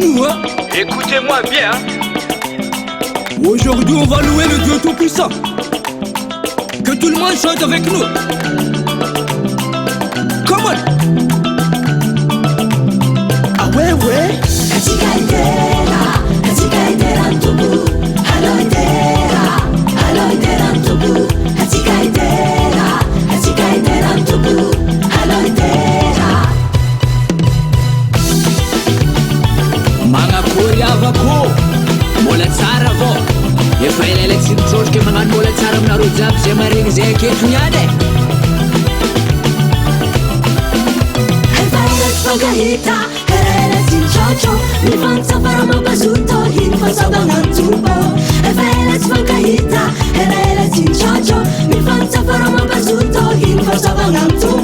nous, hein. Écoutez-moi bien. Aujourd'hui, on va louer le Dieu Tout-Puissant. Que tout le monde chante avec nous. Come on. Ah ouais, ouais. Avako, mola tsara vao. Efa elaela tsy mitrôtrika magnano mola tsara aminareo jiaby zay maregny zay aketo niany e. Efa ela tsy fankahita, ela tsy mitrôtro, mifantsafara mampazoto, iny fahasaobagna antobo. Efa ela tsy fankahita, ela tsy mitrôtro, mifantsafara mampazoto, iny fahasaobagna antobo.